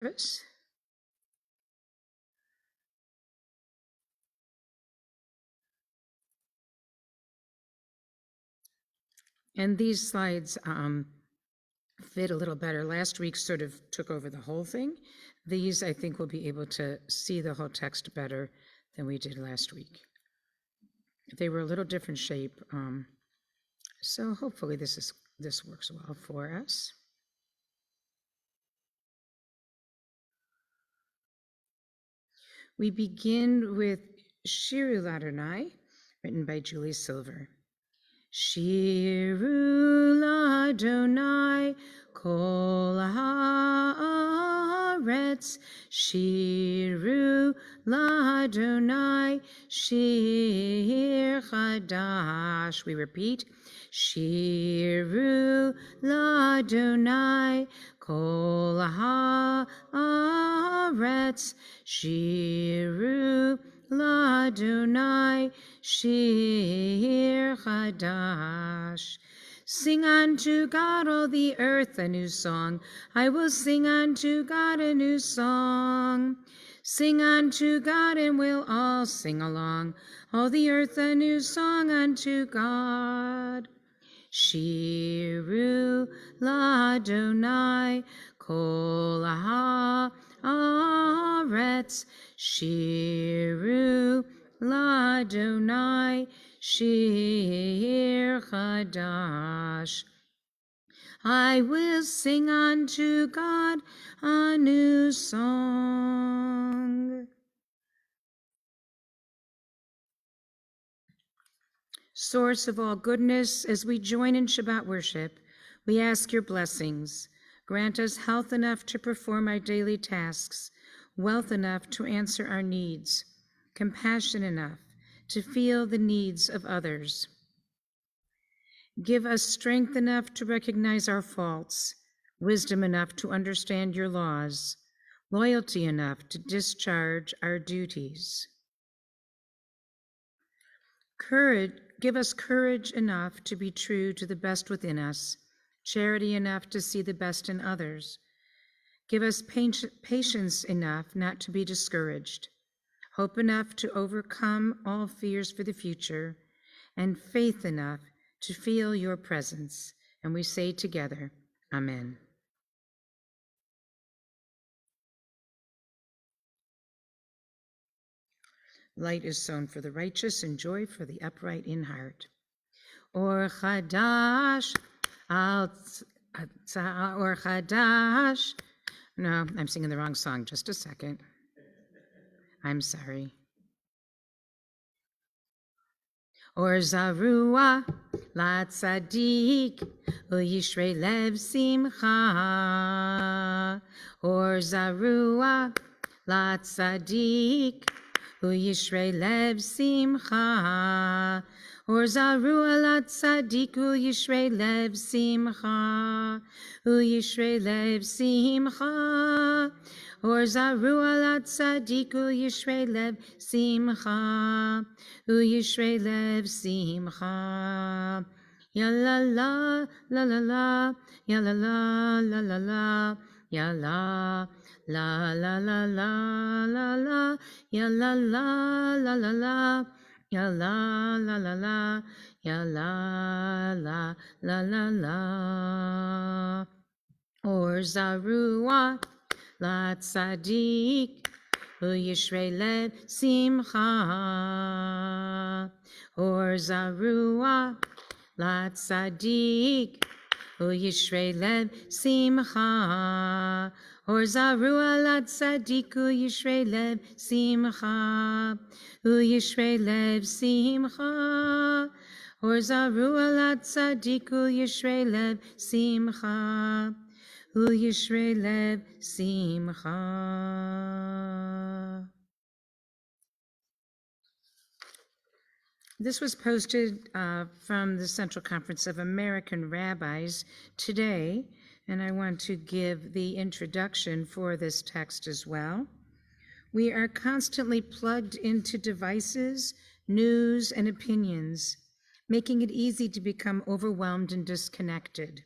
Service. And these slides fit a little better. Last week sort of took over the whole thing. These, I think, will be able to see the whole text better than we did last week. They were a little different shape, so hopefully this works well for us. We begin with Shiru Ladonai, written by Julie Silver. Shiru Ladonai kol haaretz, Shiru Ladonai shir chadash. We repeat, Shiru Ladonai kol haaretz, Shiru Ladonai shir chadash. Sing unto God, all the earth, a new song. I will sing unto God a new song. Sing unto God, and we'll all sing along. All the earth a new song unto God. Shiru Ladonai kol haaretz, Shiru Ladonai shir chadash. I will sing unto God a new song. Source of all goodness, as we join in Shabbat worship, we ask your blessings. Grant us health enough to perform our daily tasks, wealth enough to answer our needs, compassion enough to feel the needs of others. Give us strength enough to recognize our faults, wisdom enough to understand your laws, loyalty enough to discharge our duties. Give us courage enough to be true to the best within us, charity enough to see the best in others. Give us patience enough not to be discouraged, hope enough to overcome all fears for the future, and faith enough to feel your presence. And we say together, Amen. Light is sown for the righteous and joy for the upright in heart. Or chadash, or chadash. No, I'm singing the wrong song. Just a second. I'm sorry. Or zarua la tzadik uyishrei lev simcha. Or zarua la tzadik uyishrei lev simcha. Or zarua la tzadik uyishrei lev simcha. Uyishrei lev simcha. Or zarua la tzadik uyishrei lev simcha. Uyishrei lev simcha. Ya la la la la la, ya la la la la la, ya la la la la la la la, ya la la la la la, ya la la la la, ya la la la la la. Or zarua la tzadik uyishrei lev simcha. Or zarua la tzadik uyishrei lev simcha. Or zarua la tzadik uyishrei lev simcha. Uyishrei lev simcha. Or zarua la tzadik uyishrei lev simcha. Uyishrei lev simcha. This was posted from the Central Conference of American Rabbis today, and I want to give the introduction for this text as well. We are constantly plugged into devices, news, and opinions, making it easy to become overwhelmed and disconnected.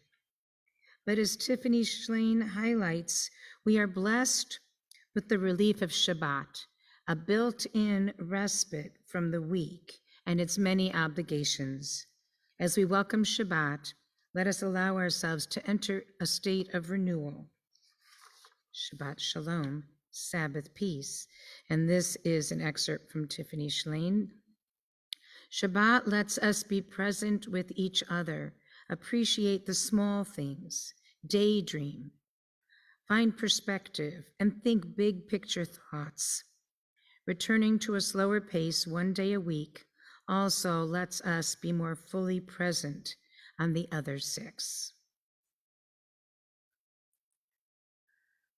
But as Tiffany Schlein highlights, We are blessed with the relief of Shabbat, a built-in respite from the week and its many obligations. As we welcome Shabbat, let us allow ourselves to enter a state of renewal. Shabbat Shalom, Sabbath peace. And this is an excerpt from Tiffany Schlein. Shabbat lets us be present with each other, appreciate the small things, daydream, find perspective, and think big picture thoughts. Returning to a slower pace one day a week also lets us be more fully present on the other 6.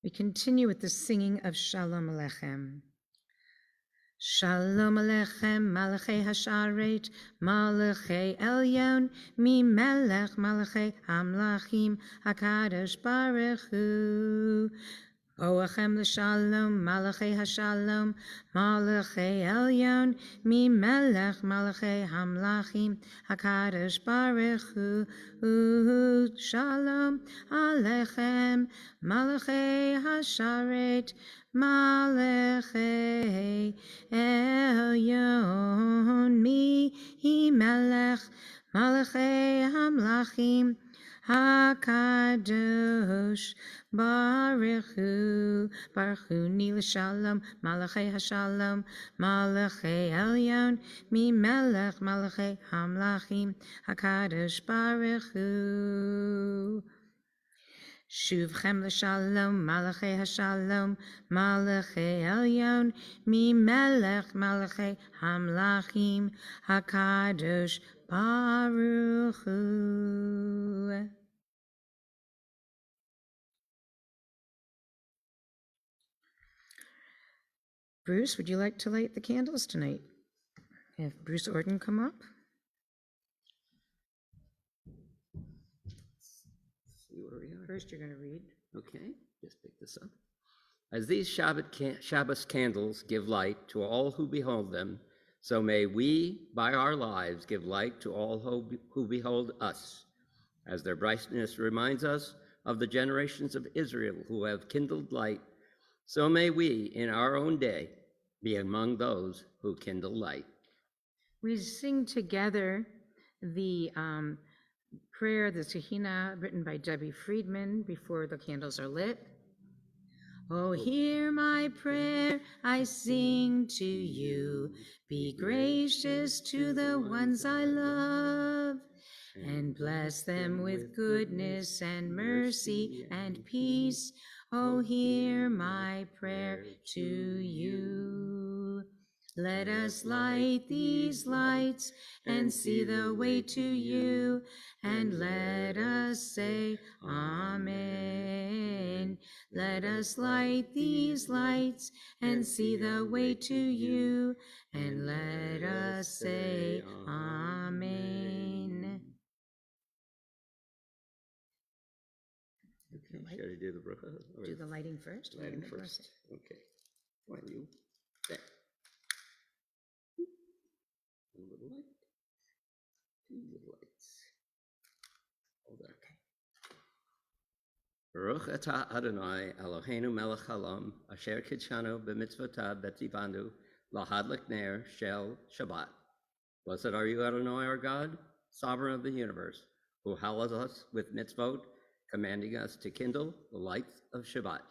We continue with the singing of Shalom Aleichem. Shalom Aleichem, Malachei Hasharet, Malachei Elyon, Mi Melech Malachei Hamlachim, HaKadosh Baruch Hu. Boachem l'shalom, Malachei Hashalom, Malachei Elyon, Mi Melech Malachei Hamlachim, HaKadosh Baruch Hu. Shalom Aleichem, Malachei Hasharet, Malachei Elyon, Mi Melech Malachei Hamlachim, HaKadosh Baruch Hu, Baruch Hu, Nil Shalom, Malachei Hashalom, Malachei Elyon, Mi Melech Malachei Hamlachim, HaKadosh Baruch Hu. Shuvchem l'shalom, Malachei Hashalom, Malachei Elyon, Mi Melech Malachei Hamlachim, HaKadosh Baruch Hu. Bruce, would you like to light the candles tonight? Have Bruce Orden come up. See where we are. First, you're going to read. Okay, just pick this up. As these Shabbos candles give light to all who behold them, so may we, by our lives, give light to all who behold us, as their brightness reminds us of the generations of Israel who have kindled light. So may we, in our own day, be among those who kindle light. We sing together the prayer, the Tehillah, written by Debbie Friedman before the candles are lit. Oh, hear my prayer, I sing to you. Be gracious to the ones I love, and bless them with goodness and mercy and peace. Oh, hear my prayer to you. Let us light these lights and see the way to you, and let us say Amen. Let us light these lights and see the way to you, and let us say Amen. Okay, should I do the bracha? Do the lighting first? Lighting first. Okay. Why are you there? One little light. 2 little lights. Hold on. Okay. Baruch atah Adonai Eloheinu melech haolam asher kidshanu b'mitzvotav v'tzivanu lahadlik ner shel Shabbat. Blessed are you, Adonai, our God, sovereign of the universe, who hallows us with mitzvot, commanding us to kindle the lights of Shabbat.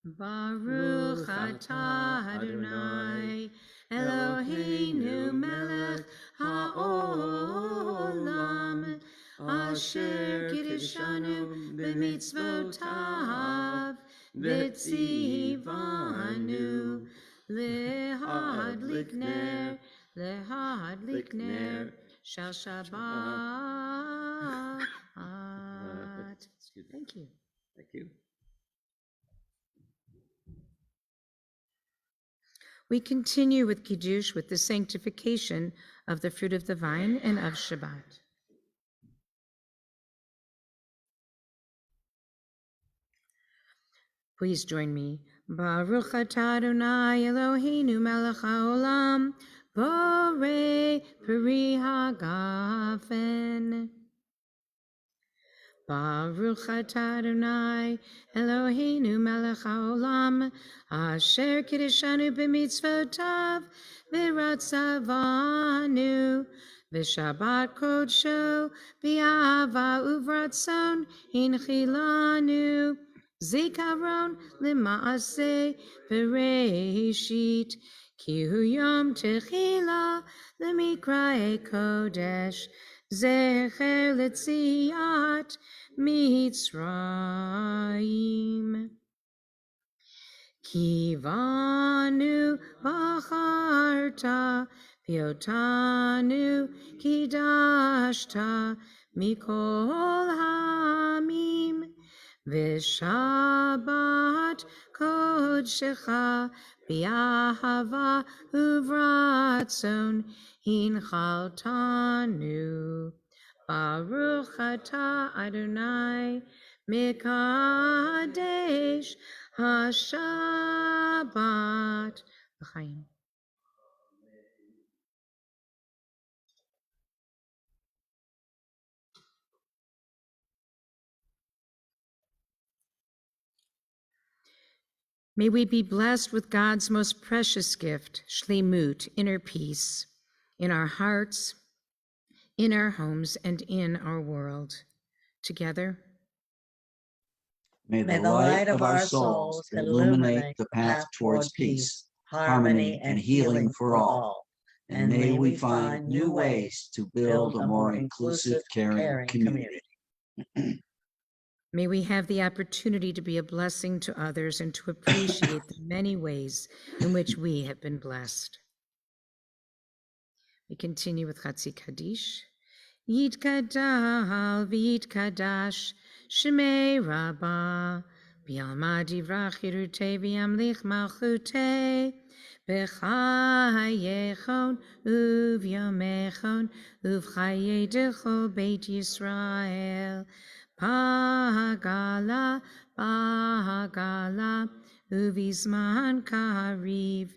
Baruch atah Adonai Eloheinu melech haolam asher kidshanu b'mitzvotav v'tzivanu lehadlik ner shel Shabbat. Thank you. Thank you. We continue with Kiddush with the sanctification of the fruit of the vine and of Shabbat. Please join me. Baruch atah Adonai Eloheinu melech haolam, borei peri hagafen. Baruch atah Adonai Eloheinu melech haolam asher kiddushanu b'mitzvotav v'ratzavanu v'shabbat kodsho b'ahava uvratzon hinchilanu zikaron l'maaseh v'reishit ki hu yom techila l'mikrae kodesh zecher letziat Mitzrayim. Kivanu bacharta piotanu kidashta mikol hamim v'shabbat kodshecha bi'ahava uvratzon hinchaltanu. Baruch atah Adonai Mekadesh HaShabbat. L'chaim. May we be blessed with God's most precious gift, shlemut, inner peace, in our hearts, in our homes, and in our world. Together. May the light of our souls illuminate the path towards peace, harmony, and healing for all. And may we find new ways to build a more inclusive, caring community. May we have the opportunity to be a blessing to others and to appreciate the many ways in which we have been blessed. We continue with Chatzi Kaddish. Yitkadal v'yitkadash Shemei Rabbah B'yalma divrach yirutei v'yamlich malchutei B'chayechon uv'yomechon uv'chayei d'chol Beit Yisrael Pagala Pagala uv'izman kariv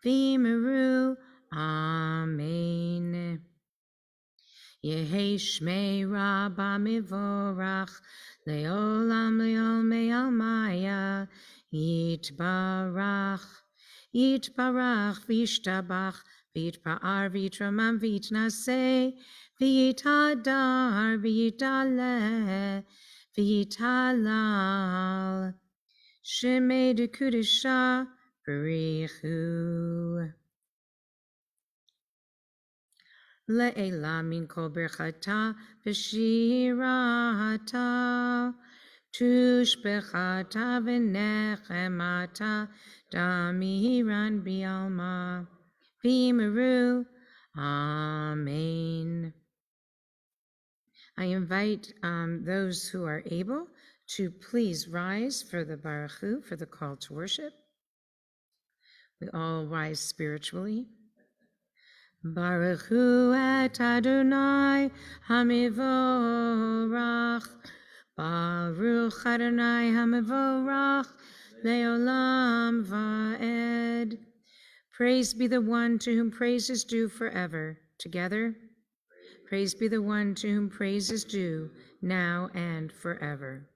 v'yimeru Amen. Yehei Shmei Rabbah Mivorach Leolam Leolmei Almaya Yitbarach Yitbarach Vishtabach Vitpa'ar Vitramam Vitnaseh Vitadar Vitale Vitalal Shemei de Kudisha Berichu Le'ela min kol berchata v'shirata tushbechata v'nechemata damiran bi'alma v'yimeru. Amen. I invite those who are able to please rise for the Baruch Hu, for the call to worship. We all rise spiritually. Baruch Hu et Adonai Hamivorach. Baruch Adonai Hamivorach Leolam Va'ed. Praise be the one to whom praise is due forever. Together. Praise be the one to whom praise is due, now and forever.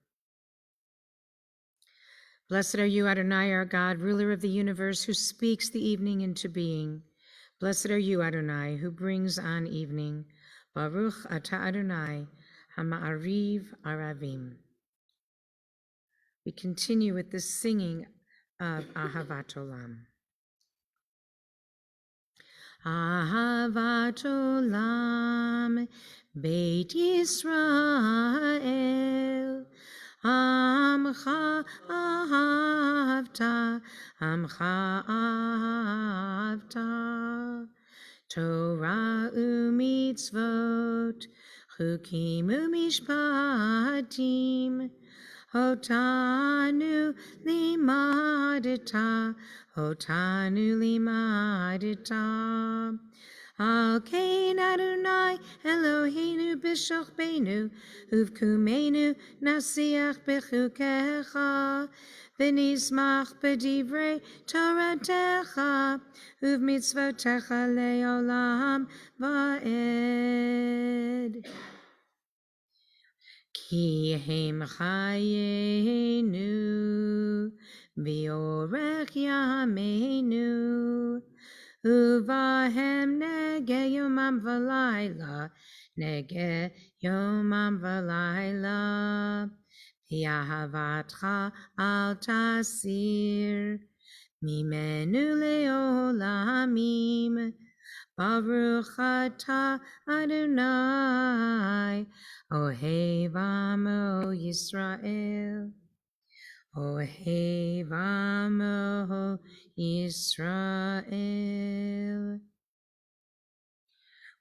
Blessed are you, Adonai, our God, ruler of the universe, who speaks the evening into being. Blessed are you, Adonai, who brings on evening. Baruch atah Adonai, hama'ariv aravim. We continue with the singing of Ahavat Olam. Ahavat Olam, Beit Yisrael, Amcha ahavta, Amcha ahavta, Torah u'mitzvot, Chukim u'mishpatim, Otanu limadita, Otanu limadita. Al kein Adonai Eloheinu b'shochbeinu, uv'kumenu nasiach b'chukecha, v'nizmach b'divrei Toratecha, uv'mitzvotecha le'olam va'ed. Ki hem chayenu, biorech yameinu, uvahem nege yomam v'layla, nege yomam v'layla, v'yahavatcha al tasir, mimenu leolamim, Baruch atah Adonai, Ohev Amo Yisrael. Ohev Amo Yisrael.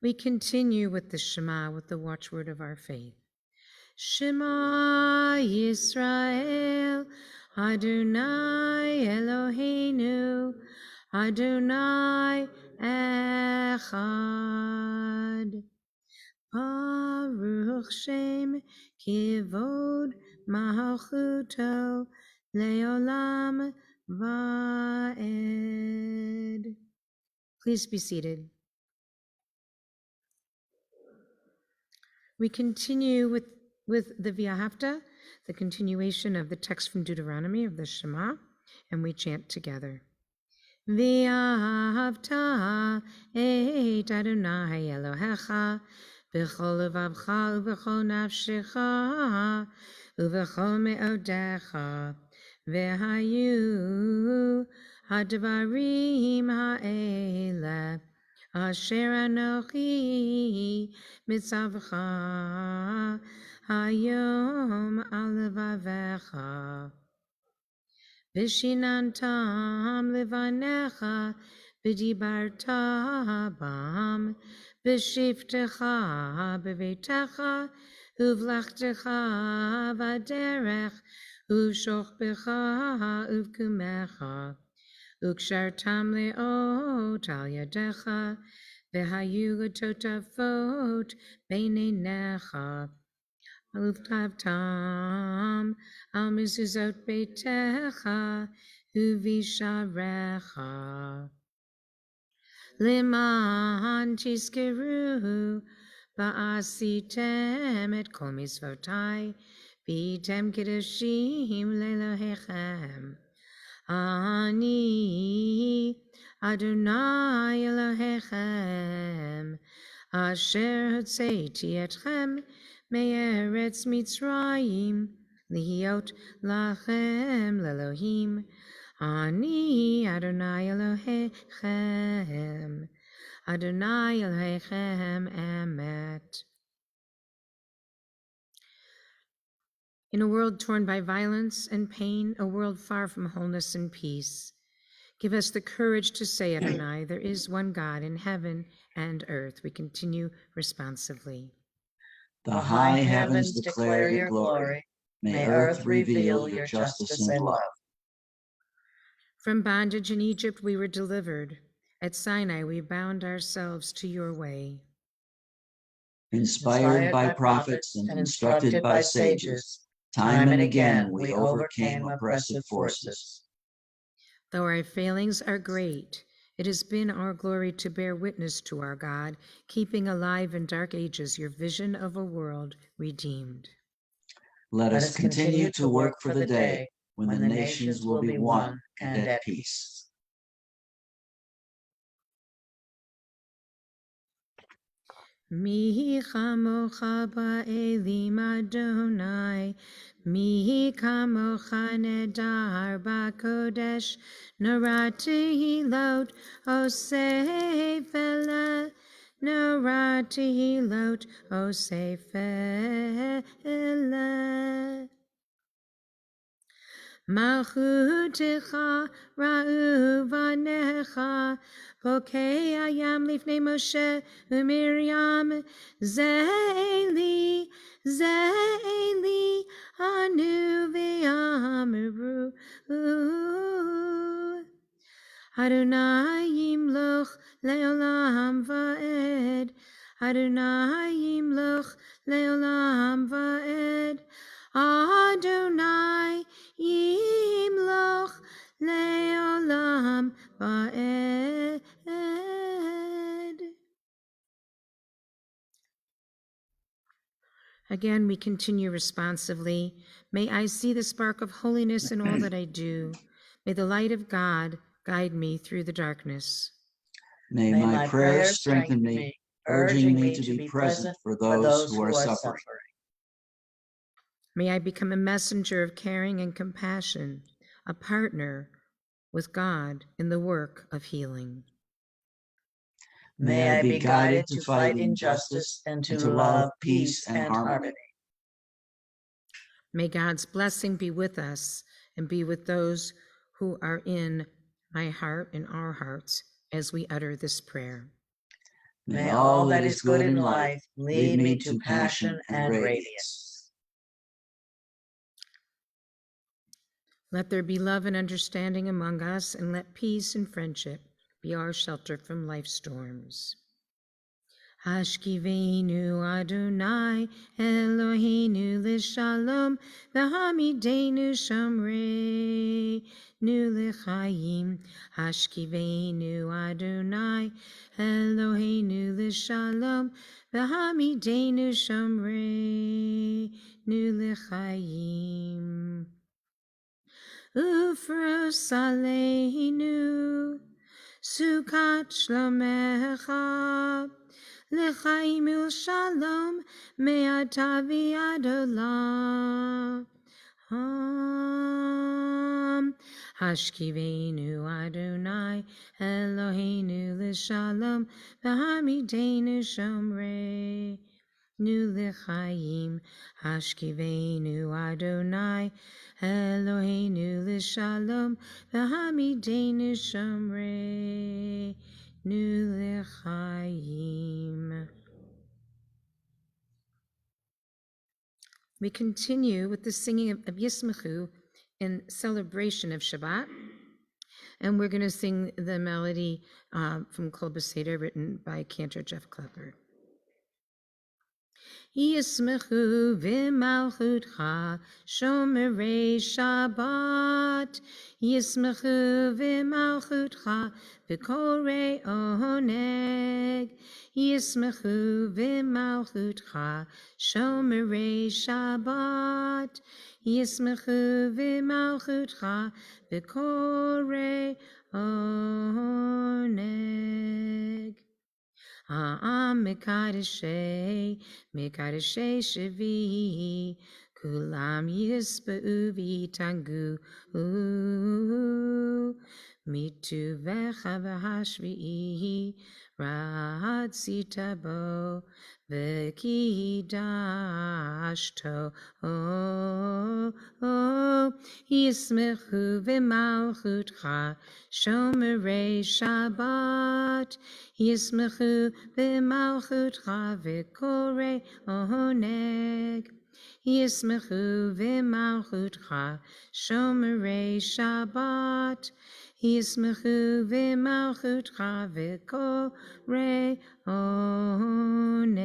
We continue with the Shema, with the watchword of our faith. Shema Yisrael, Adonai Eloheinu, Adonai Echad. Baruch Shem Kivod Malchuto Leolam Vaed. Please be seated. We continue with the V'ahavta, the continuation of the text from Deuteronomy of the Shema, and we chant together. V'ahavta et Adonai Elohecha b'chol levavcha u'b'chol nafshecha u'b'chol me'odecha v'hayu hadvarim ha'ele asher anochi mitzavcha hayom al levavecha Vishinantam levanecha v'dibarta bam v'shivtecha b'veitecha uvlachtecha v'derech uv'shochbecha uv'kumecha ukshartam le'ot al yadecha v'hayu l'totafot beinenecha Uvtavtam al mezuzot beitecha uvisharecha leman tizkeru va'asitem et kol mitzvotai v'yitem kedoshim le'Elohechem Ani Adonai Elohechem asher hotzeiti etchem Me'eretz Mitzrayim, lihiot lachem lelohim. Ani Adonai Elohechem, Adonai Elohechem emet. In a world torn by violence and pain, a world far from wholeness and peace, give us the courage to say, Adonai, there is one God in heaven and earth. We continue responsively. The high heavens declare your glory. May earth reveal your justice and love. From bondage in Egypt we were delivered. At Sinai we bound ourselves to your way. Inspired by prophets and instructed by sages, time and again we overcame oppressive forces. Though our failings are great, it has been our glory to bear witness to our God, keeping alive in dark ages your vision of a world redeemed. Let us continue to work for the day when the nations will be one and at peace. Mi chamocha ba'elim Adonai, mi kamocha nedar ba'kodesh, norati hilot osef ele, norati hilot osef ele. Malchutecha ra'u vanecha, bokei ayam lifnei Moshe u'Miriam, ze'eli, ze'eli, anu v'yamru. Adonai yimloch le'olam va'ed, Adonai yimloch le'olam va'ed, Adonai yimloch le'olam va'ed. Again, we continue responsively. May I see the spark of holiness in all that I do. May the light of God guide me through the darkness. May my prayers strengthen me, urging me to be present for those who are suffering. May I become a messenger of caring and compassion, a partner with God in the work of healing. May I be guided to fight injustice and to love peace and harmony. May God's blessing be with us and be with those who are in my heart and our hearts as we utter this prayer. May all that is good in life lead me to passion and radiance. Let there be love and understanding among us, and let peace and friendship be our shelter from life's storms. Hashkiveinu Adonai Eloheinu l'shalom v'hamidenu shamreinu l'chaim. Hashkiveinu Adonai Eloheinu l'shalom v'hamidenu shamreinu l'chaim. Ufros aleinu sukat shlomecha L'chaim u'shalom me'ata v'ad olam. Hashkiveinu Adonai Eloheinu l'shalom v'hamidenu shomreinu l'chaim. Hashkiveinu Adonai Eloheinu l'shalom v'hamidenu shomreinu l'chaim. We continue with the singing of Yismachu in celebration of Shabbat, and we're going to sing the melody from Kol B'Seder written by Cantor Jeff Klepper. Yismachu v'malchutcha shomerei Shabbat. Yismachu v'malchutcha v'korei oneg. Yismachu v'malchutcha shomerei Shabbat. Yismachu v'malchutcha v'korei oneg. Mikadashei Shvi, Kulam Yisba'u V'Yitangu, Mitu V'cha V'Hashvi'i, Ratzita Bo, V'Kidashto, Yismechu V'Malchutcha, Shomerei Shabbat. Yismechu v'malchutcha v'korei oneg. Yismechu v'malchutcha shomerei Shabbat. Yismechu v'malchutcha v'korei oneg.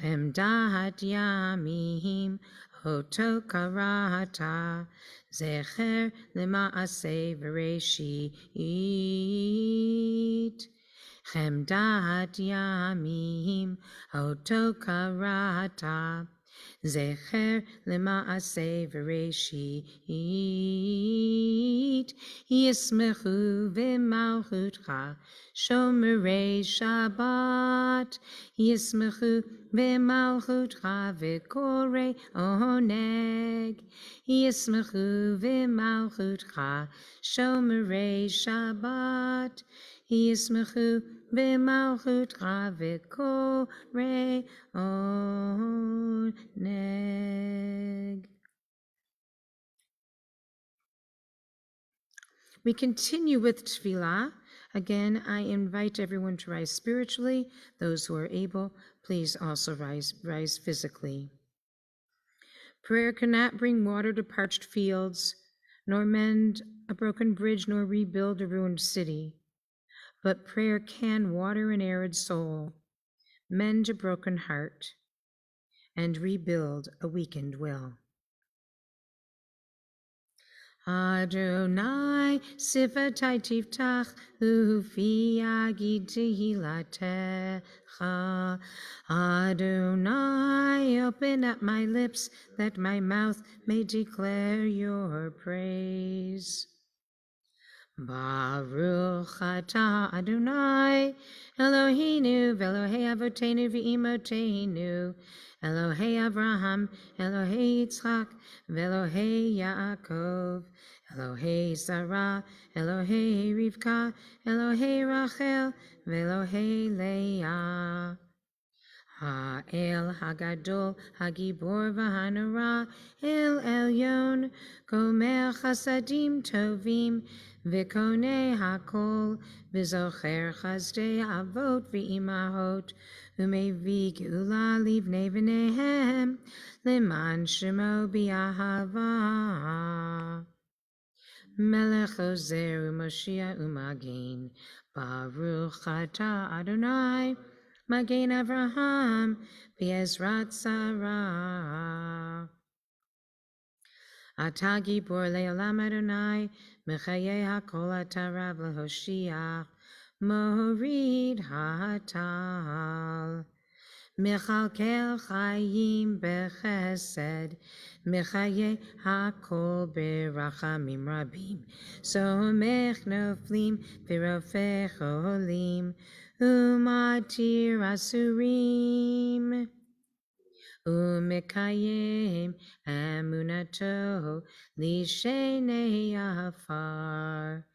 Chemdat yamim oto karata, zecher lema'aseh v'reshit. Chemdat yamim oto karata, zecher lema'aseh v'reshit. Yismechu v'malchutcha shomerei Shabbat. Yismechu v'malchutcha v'korei oneg. Yismechu v'malchutcha shomerei Shabbat. Yismechu v'malchutcha v'korei oneg. We continue with Tefillah. Again, I invite everyone to rise spiritually. Those who are able, please also rise physically. Prayer cannot bring water to parched fields, nor mend a broken bridge, nor rebuild a ruined city. But prayer can water an arid soul, mend a broken heart, and rebuild a weakened will. Adonai sifatai tiftach ufi yagid tehilatecha. Adonai, open up my lips that my mouth may declare your praise. Baruch atah Adonai Eloheinu v'Elohei Avotenu v'Imotenu Elohei Avraham Elohei Yitzchak v'Elohei Yaakov Elohei Sarah Elohei Rivka Elohei Rachel v'Elohei Leah. Ha'el Hagadol Hagibor v'Hanora El Elyon Gomer Chasadim Tovim V'Konei Hakol V'Zocher Chazdei Avot V'Imahot U'Mevi Geula Livnei V'Nehem Leman Shemo B'Ahava. Melech Ozer U'Moshiach U'Magin Baruch Atah Adonai Magen Avraham Be'ezrat Sarah. Atah Gibor Le'olam Adonai Mechayeh HaKol Atah Rav L'Hoshiach Morid HaTal Mechalkel Chayim Bechesed Mechayeh HaKol Berachamim Rabim Somech Noflim V'Rofeh Cholim Umatir Asurim Umekayim Emunato Lishenei Afar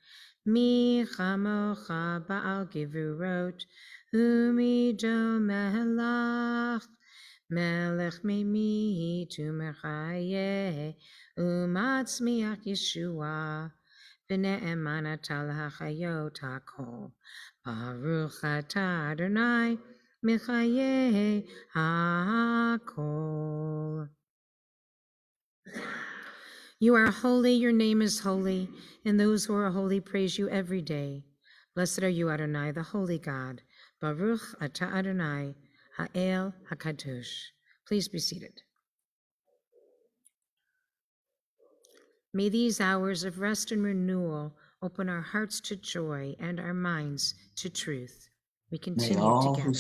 Mi Chamocha Baal Gevurot Umido Melach Melech Mimi Tumechaye Umatzmiach Yeshua V'ne'eman Atal HaChayot HaKol Baruch Atah Adonai Mechayeh HaKol. You are holy, your name is holy, and those who are holy praise you every day. Blessed are you, Adonai, the holy God. Baruch Atah Adonai Ha'el HaKadosh. Please be seated. May these hours of rest and renewal open our hearts to joy and our minds to truth. We continue together.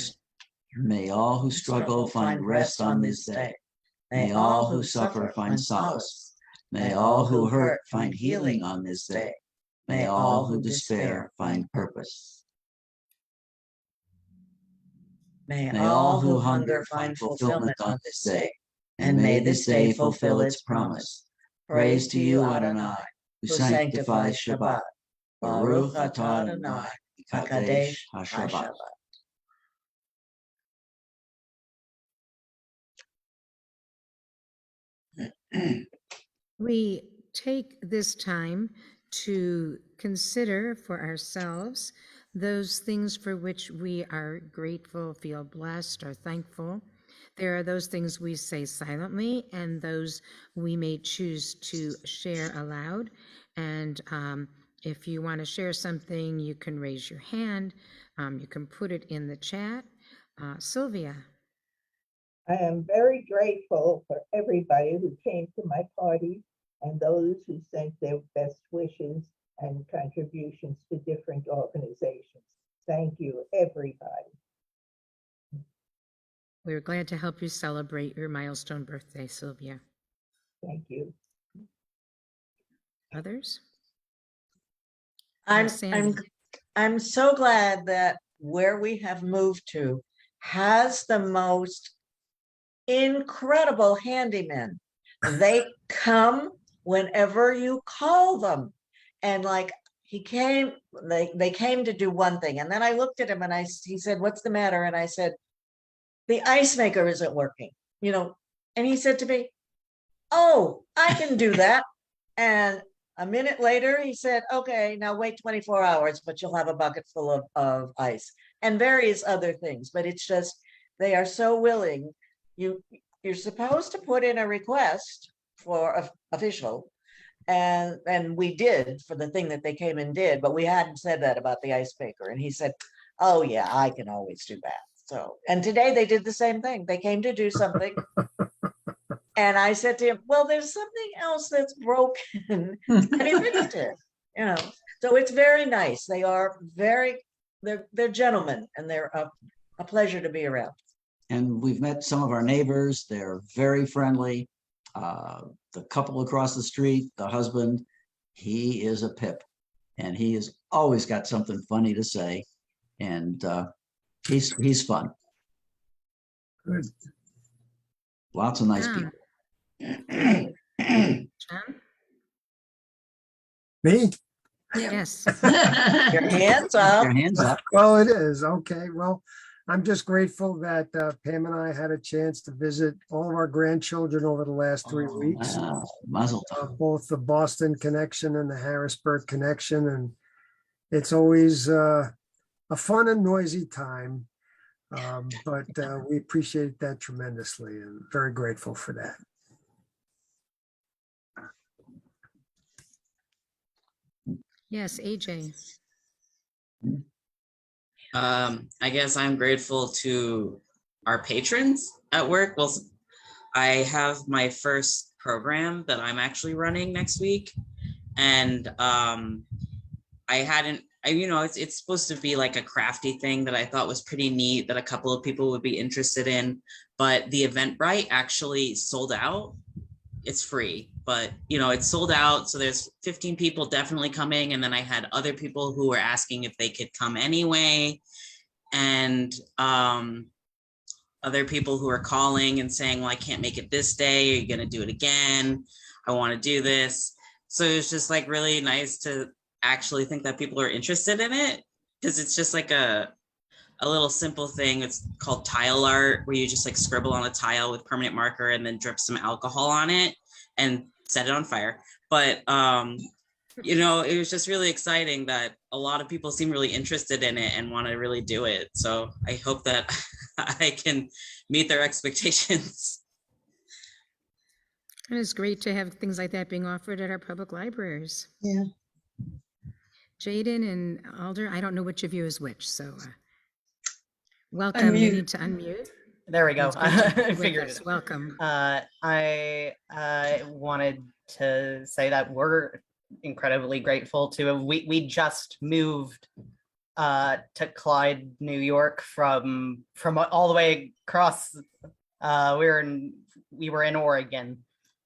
May all who struggle find rest on this day. May all who suffer find solace. May all who hurt find healing on this day. May all who despair find purpose. May all who hunger find fulfillment on this day. And may this day fulfill its promise. Praise to you, Adonai, who sanctifies Shabbat. Baruch atah Adonai, Mekadesh HaShabbat. We take this time to consider for ourselves those things for which we are grateful, feel blessed, or thankful. There are those things we say silently and those we may choose to share aloud. And if you want to share something, you can raise your hand. You can put it in the chat. Sylvia. I am very grateful for everybody who came to my party and those who sent their best wishes and contributions to different organizations. Thank you, everybody. We're glad to help you celebrate your milestone birthday, Sylvia. Thank you. Others? I'm Sandy. I'm so glad that where we have moved to has the most incredible handymen. They come whenever you call them. And like he came, they came to do one thing. And then I looked at him and he said, "What's the matter?" And I said, "The ice maker isn't working, you know." And he said to me, "Oh, I can do that." And a minute later, he said, "Okay, now wait 24 hours, but you'll have a bucket full of ice," and various other things. But it's just, they are so willing. You're supposed to put in a request for official, and we did for the thing that they came and did, but we hadn't said that about the ice maker. And he said, "Oh yeah, I can always do that." So, and today they did the same thing. They came to do something. And I said to him, well, there's something else that's broken. And he fixed it, you know. So it's very nice. They are they're gentlemen, and they're a pleasure to be around. And we've met some of our neighbors. They're very friendly. The couple across the street, the husband, he is a pip, and he has always got something funny to say, and he's fun. Good. Lots of nice Yeah. people. John? Me? Yes. Your hands up. Your hands up. Well, it is. Okay. Well, I'm just grateful that Pam and I had a chance to visit all of our grandchildren over the last 3 weeks. Wow. Mazel tov. Both the Boston connection and the Harrisburg connection. And it's always a fun and noisy time. But we appreciate that tremendously and very grateful for that. Yes, AJ. I guess I'm grateful to our patrons at work. Well, I have my first program that I'm actually running next week, and it's supposed to be like a crafty thing that I thought was pretty neat that a couple of people would be interested in, but the Eventbrite actually sold out. It's free, but it's sold out. So there's 15 people definitely coming. And then I had other people who were asking if they could come anyway. And other people who are calling and saying, well, I can't make it this day. Are you going to do it again? I want to do this. So it's just like really nice to actually think that people are interested in it, because it's just like a little simple thing. It's called tile art, where you just like scribble on a tile with permanent marker and then drip some alcohol on it and set it on fire. But it was just really exciting that a lot of people seem really interested in it and want to really do it. So I hope that I can meet their expectations. And it's great to have things like that being offered at our public libraries. Yeah. Jaden and Alder, I don't know which of you is which, so welcome. You need to unmute. There we go. It's great to have you I with figured us. it. Welcome. I wanted to say that we're incredibly grateful to. We just moved to Clyde, New York from all the way across. We were in Oregon,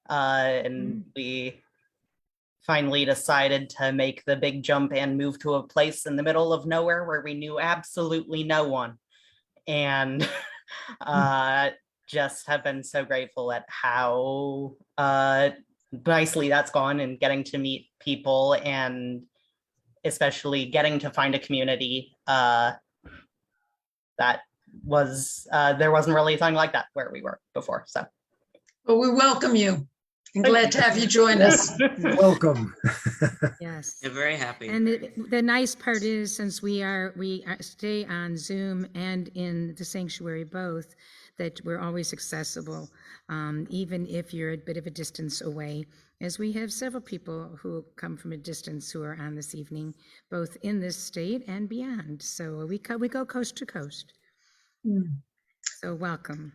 and we finally decided to make the big jump and move to a place in the middle of nowhere where we knew absolutely no one. And just have been so grateful at how nicely that's gone, and getting to meet people, and especially getting to find a community that was there wasn't really anything like that where we were before. So Well, we welcome you and glad to have you join us. Welcome. Yes. I'm very happy. And the nice part is, since we stay on Zoom and in the sanctuary both, that we're always accessible, even if you're a bit of a distance away, as we have several people who come from a distance who are on this evening, both in this state and beyond. So we go coast to coast. So welcome.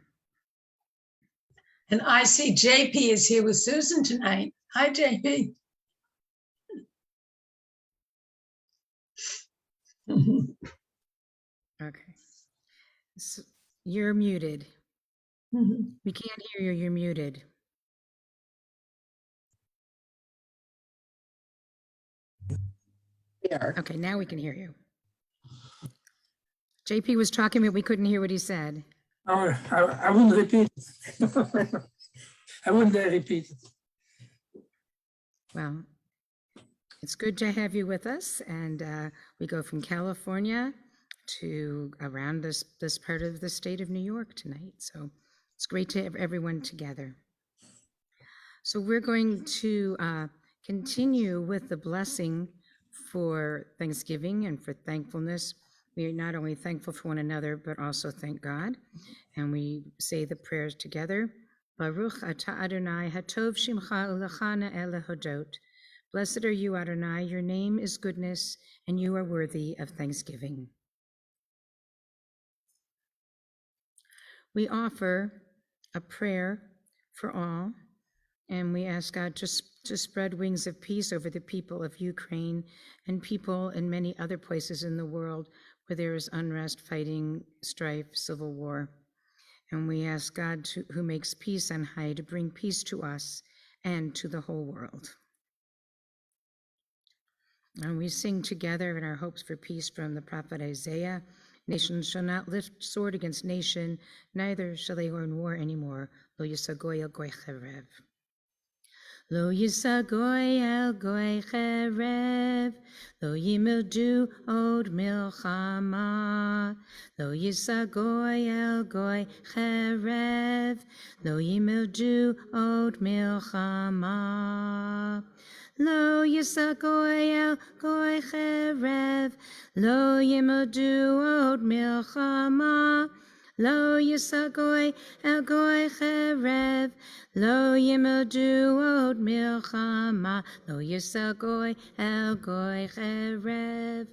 And I see JP is here with Susan tonight. Hi, JP. Okay. So you're muted. We can't hear you. You're muted. Okay, now we can hear you. JP was talking, but we couldn't hear what he said. Oh, I wouldn't repeat it. I wouldn't repeat it. Well, it's good to have you with us, and we go from California to around this part of the state of New York tonight. So it's great to have everyone together. So we're going to continue with the blessing for Thanksgiving and for thankfulness. We are not only thankful for one another, but also thank God. And we say the prayers together. Baruch atah Adonai, hatov shimcha ulachana el hodot. Blessed are you, Adonai, your name is goodness, and you are worthy of thanksgiving. We offer a prayer for all. And we ask God to spread wings of peace over the people of Ukraine and people in many other places in the world where there is unrest, fighting, strife, civil war. And we ask God, who makes peace on high, to bring peace to us and to the whole world. And we sing together in our hopes for peace from the prophet Isaiah. Nation shall not lift sword against nation, neither shall they learn war anymore. Lo yisagoy el goy cherev. Lo yisagoy el goy cherev. Lo yimildu od milchama. Lo yisagoy el goy cherev. Lo yimildu od milchama. Lo yisagoy el goy cherev, lo yimildu od milchama. Lo yisagoy el goy cherev, lo yimildu od milchama. Lo yisagoy el goy cherev,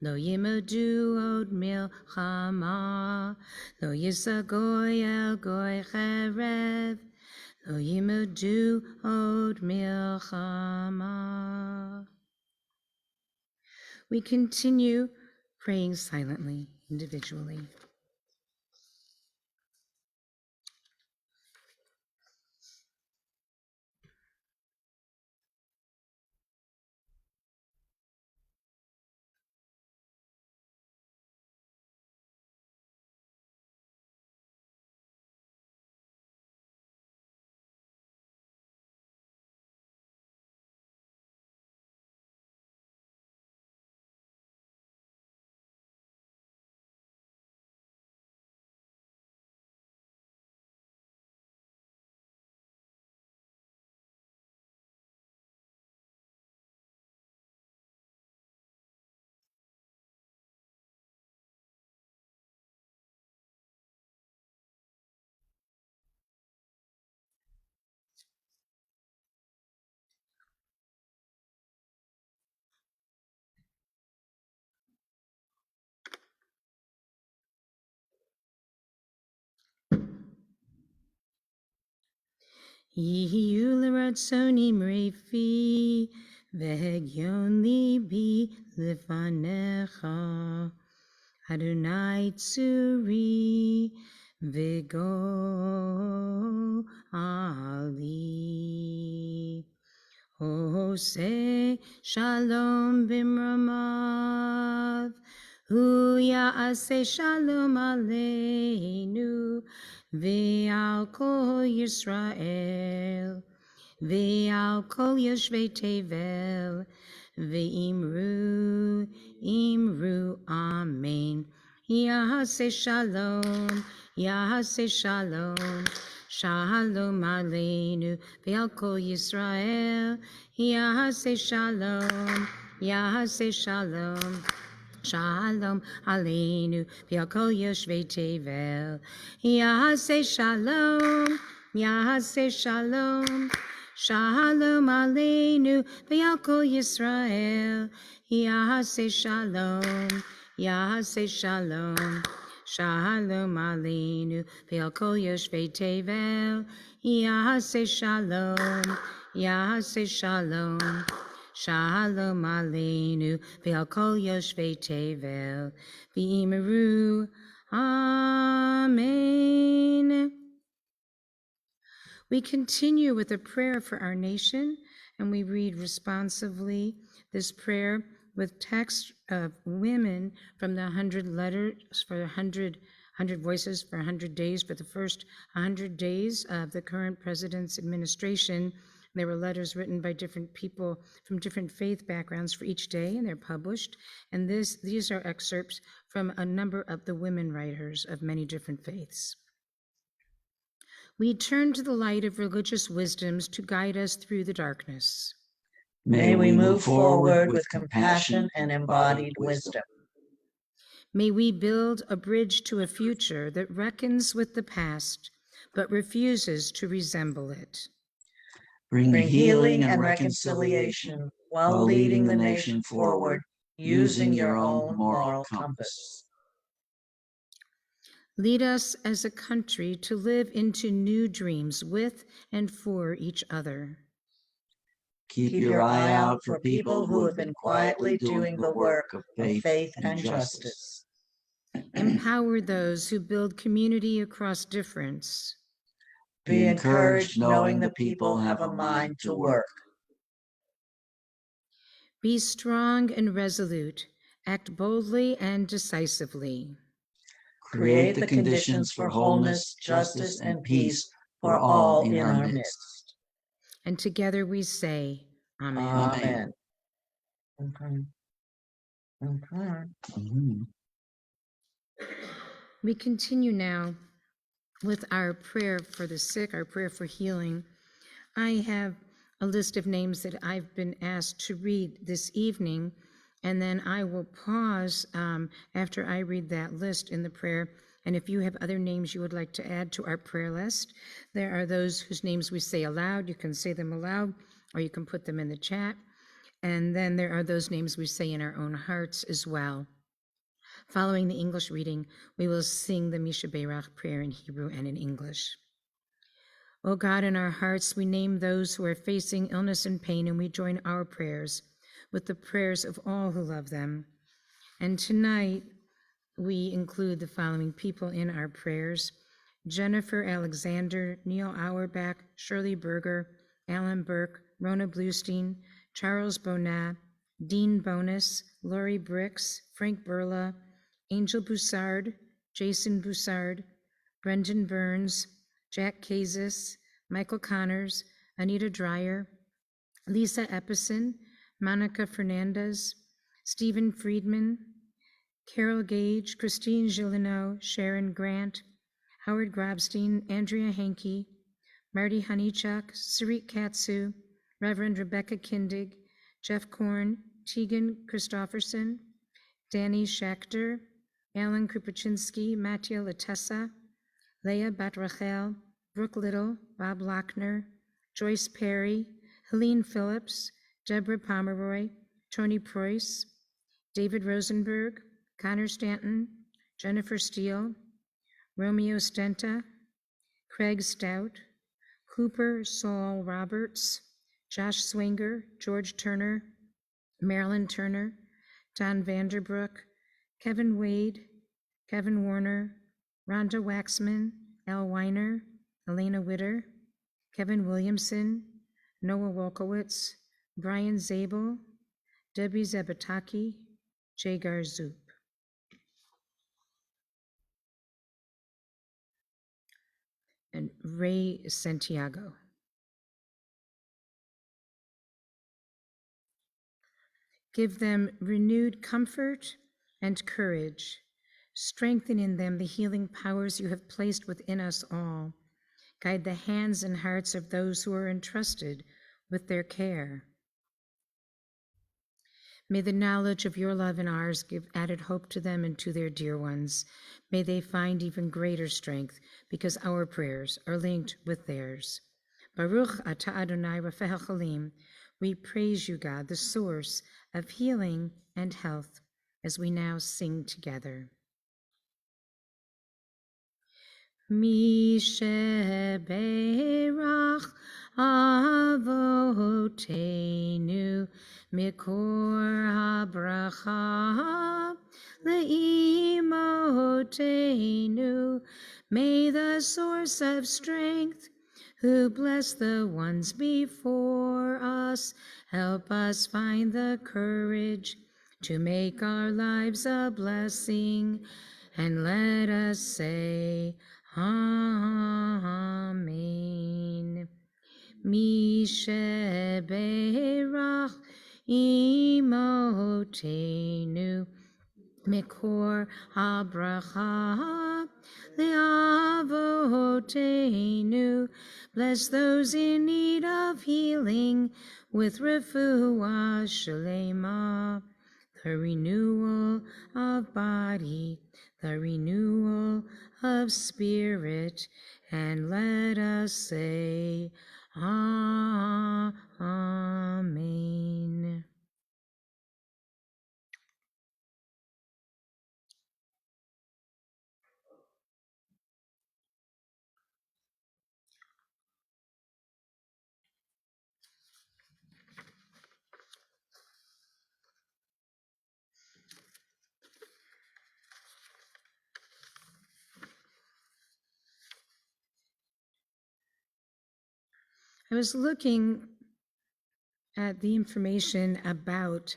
lo yimildu od milchama. Lo yisagoy el goy cherev, lo yimildu od milchama. We continue praying silently, individually. Yehiyu l'ratzonim refi, v'hegyon libi lefanecha. Adonai tzuri, v'go ali. Ose shalom bimramav, hu ya'aseh shalom aleinu, ve'al kol Yisrael, ve'al kol yoshvei tevel, ve'imru, imru, amen. Ya'aseh shalom, ya'aseh shalom, shalom aleinu, ve'al kol Yisrael, ya'aseh shalom, ya'aseh shalom. Shalom aleinu, ve'al kol yoshvei tevel. Ya'aseh shalom, ya'aseh shalom. Shalom aleinu, ve'al kol Yisrael. Ya'aseh shalom, ya'aseh shalom. Shalom aleinu, ve'al kol yoshvei tevel. Ya'aseh shalom, ya'aseh shalom. Shalom aleinu, ve'al kol yoshvei tevel, v'imru, amen. We continue with a prayer for our nation, and we read responsively this prayer with text of women from the 100 letters for 100 voices for 100 days for the first 100 days of the current president's administration. There were letters written by different people from different faith backgrounds for each day, and they're published. And these are excerpts from a number of the women writers of many different faiths. We turn to the light of religious wisdoms to guide us through the darkness. May we move forward with compassion and embodied wisdom. May we build a bridge to a future that reckons with the past, but refuses to resemble it. Bring healing and reconciliation while leading the nation forward, using your own moral compass. Lead us as a country to live into new dreams with and for each other. Keep your eye out for people who have been quietly doing the work of faith and justice. Empower those who build community across difference. Be encouraged knowing the people have a mind to work. Be strong and resolute. Act boldly and decisively. Create the conditions for wholeness, justice, and peace for all in our midst. And together we say, Amen. Amen. We continue now with our prayer for the sick, our prayer for healing. I have a list of names that I've been asked to read this evening, and then I will pause after I read that list in the prayer. And if you have other names you would like to add to our prayer list, there are those whose names we say aloud. You can say them aloud, or you can put them in the chat. And then there are those names we say in our own hearts as well. Following the English reading, we will sing the Misha Beirach prayer in Hebrew and in English. O God, in our hearts, we name those who are facing illness and pain, and we join our prayers with the prayers of all who love them. And tonight, we include the following people in our prayers: Jennifer Alexander, Neil Auerbach, Shirley Berger, Alan Burke, Rona Bluestein, Charles Bonat, Dean Bonus, Lori Bricks, Frank Burla, Angel Boussard, Jason Boussard, Brendan Burns, Jack Kazis, Michael Connors, Anita Dreyer, Lisa Epison, Monica Fernandez, Stephen Friedman, Carol Gage, Christine Gillineau, Sharon Grant, Howard Grabstein, Andrea Hankey, Marty Honeychuck, Sarit Katsu, Reverend Rebecca Kindig, Jeff Korn, Tegan Christofferson, Danny Schachter, Alan Krupaczynski, Mattia Latessa, Leah Batrachel, Brooke Little, Bob Lochner, Joyce Perry, Helene Phillips, Deborah Pomeroy, Tony Preuss, David Rosenberg, Connor Stanton, Jennifer Steele, Romeo Stenta, Craig Stout, Cooper Saul Roberts, Josh Swinger, George Turner, Marilyn Turner, Don Vanderbrook, Kevin Wade, Kevin Warner, Rhonda Waxman, Al Weiner, Elena Witter, Kevin Williamson, Noah Wolkowitz, Brian Zabel, Debbie Zabataki, Jay Garzoop. And Ray Santiago. Give them renewed comfort and courage. Strengthen in them the healing powers you have placed within us all. Guide the hands and hearts of those who are entrusted with their care. May the knowledge of your love and ours give added hope to them and to their dear ones. May they find even greater strength because our prayers are linked with theirs. Baruch atah Adonai Rafeh HaChalim. We praise you, God, the source of healing and health, as we now sing together. Mishe Beirach Avotenu Mikor HaBracha Le'imotenu. May the source of strength, who bless the ones before us, help us find the courage to make our lives a blessing, and let us say, Amen. Mishe Beirach Imotenu Mikor HaBracha Le'avotenu. Bless those in need of healing with refuah shalema, the renewal of body, the renewal of spirit, and let us say, Amen. I was looking at the information about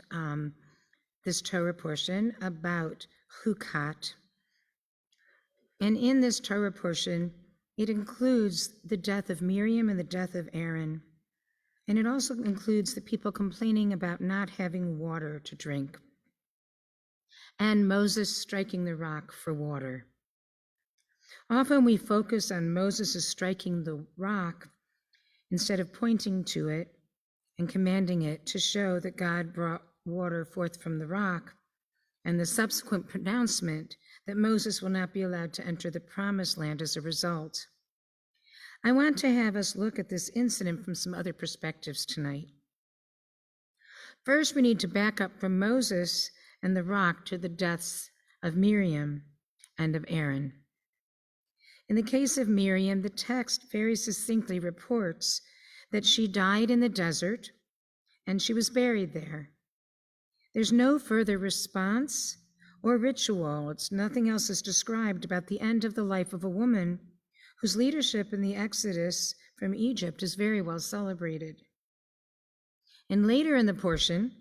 this Torah portion, about Hukat. And in this Torah portion, it includes the death of Miriam and the death of Aaron. And it also includes the people complaining about not having water to drink, and Moses striking the rock for water. Often we focus on Moses striking the rock instead of pointing to it and commanding it to show that God brought water forth from the rock, and the subsequent pronouncement that Moses will not be allowed to enter the promised land as a result. I want to have us look at this incident from some other perspectives tonight. First, we need to back up from Moses and the rock to the deaths of Miriam and of Aaron. In the case of Miriam, the text very succinctly reports that she died in the desert and she was buried there. There's no further response or ritual. Nothing else is described about the end of the life of a woman whose leadership in the Exodus from Egypt is very well celebrated. And later in the portion,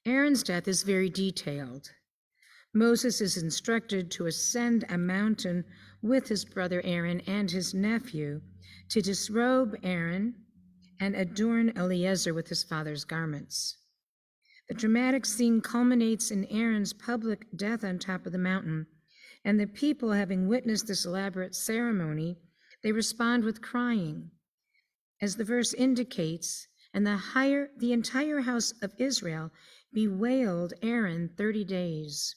Aaron's death is very detailed. Moses is instructed to ascend a mountain with his brother Aaron and his nephew to disrobe Aaron and adorn Eleazar with his father's garments. The dramatic scene culminates in Aaron's public death on top of the mountain, and the people, having witnessed this elaborate ceremony, they respond with crying. As the verse indicates, and the entire house of Israel bewailed Aaron 30 days.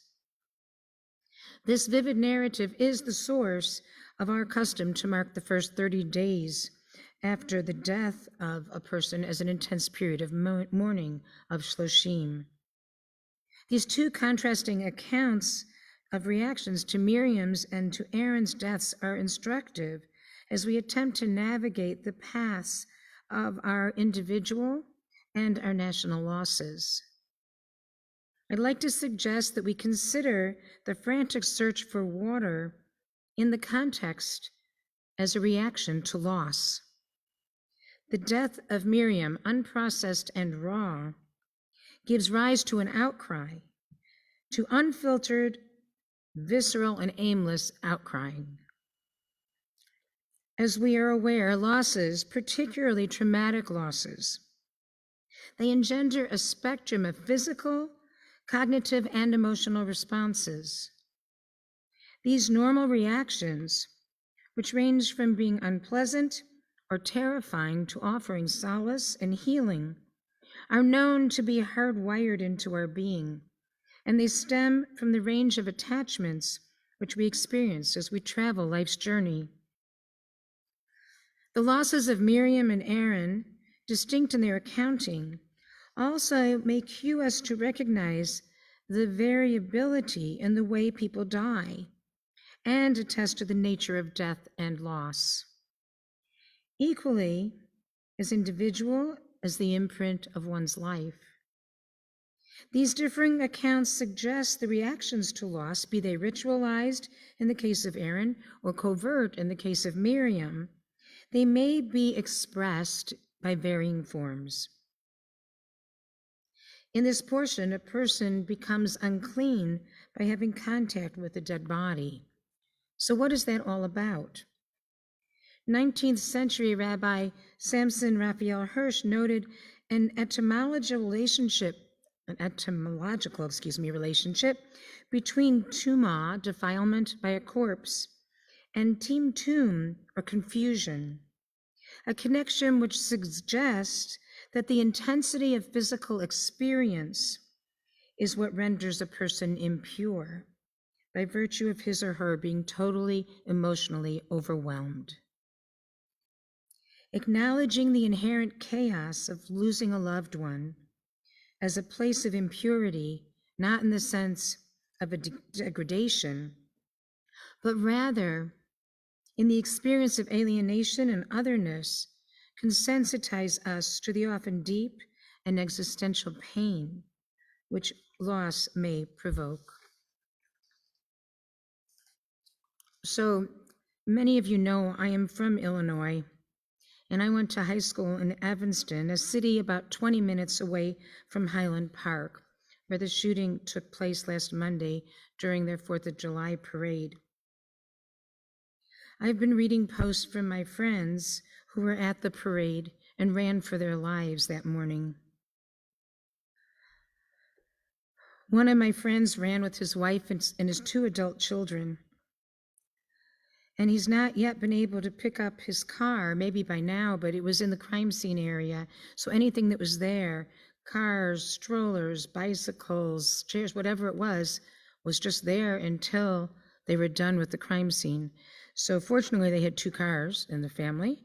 This vivid narrative is the source of our custom to mark the first 30 days after the death of a person as an intense period of mourning, of shloshim. These two contrasting accounts of reactions to Miriam's and to Aaron's deaths are instructive as we attempt to navigate the paths of our individual and our national losses. I'd like to suggest that we consider the frantic search for water in the context as a reaction to loss. The death of Miriam, unprocessed and raw, gives rise to an outcry, to unfiltered, visceral, and aimless outcrying. As we are aware, losses, particularly traumatic losses, they engender a spectrum of physical, cognitive, and emotional responses. These normal reactions, which range from being unpleasant or terrifying to offering solace and healing, are known to be hardwired into our being, and they stem from the range of attachments which we experience as we travel life's journey. The losses of Miriam and Aaron, distinct in their accounting, also may cue us to recognize the variability in the way people die and attest to the nature of death and loss. Equally as individual as the imprint of one's life. These differing accounts suggest the reactions to loss, be they ritualized in the case of Aaron or covert in the case of Miriam, they may be expressed by varying forms. In this portion, a person becomes unclean by having contact with a dead body. So what is that all about? 19th century Rabbi Samson Raphael Hirsch noted an etymological relationship between tuma, defilement by a corpse, and timtum, or confusion, a connection which suggests that the intensity of physical experience is what renders a person impure by virtue of his or her being totally emotionally overwhelmed. Acknowledging the inherent chaos of losing a loved one as a place of impurity, not in the sense of a degradation, but rather in the experience of alienation and otherness, can sensitize us to the often deep and existential pain which loss may provoke. So many of you know I am from Illinois, and I went to high school in Evanston, a city about 20 minutes away from Highland Park, where the shooting took place last Monday during their 4th of July parade. I've been reading posts from my friends who were at the parade and ran for their lives that morning. One of my friends ran with his wife and his 2 adult children. And he's not yet been able to pick up his car, maybe by now, but it was in the crime scene area. So anything that was there, cars, strollers, bicycles, chairs, whatever it was just there until they were done with the crime scene. So fortunately, they had 2 cars in the family.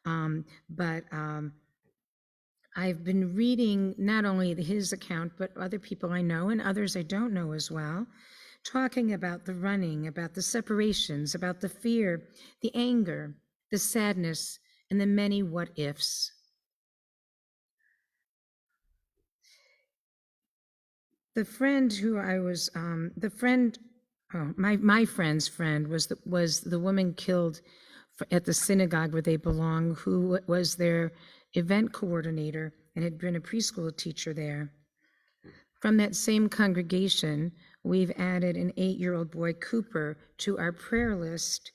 But I've been reading not only his account, but other people I know and others I don't know as well, talking about the running, about the separations, about the fear, the anger, the sadness, and the many what ifs. The friend who I was, my friend's friend was the woman killed at the synagogue where they belong, who was their event coordinator and had been a preschool teacher there. From that same congregation, we've added an 8-year-old boy, Cooper, to our prayer list.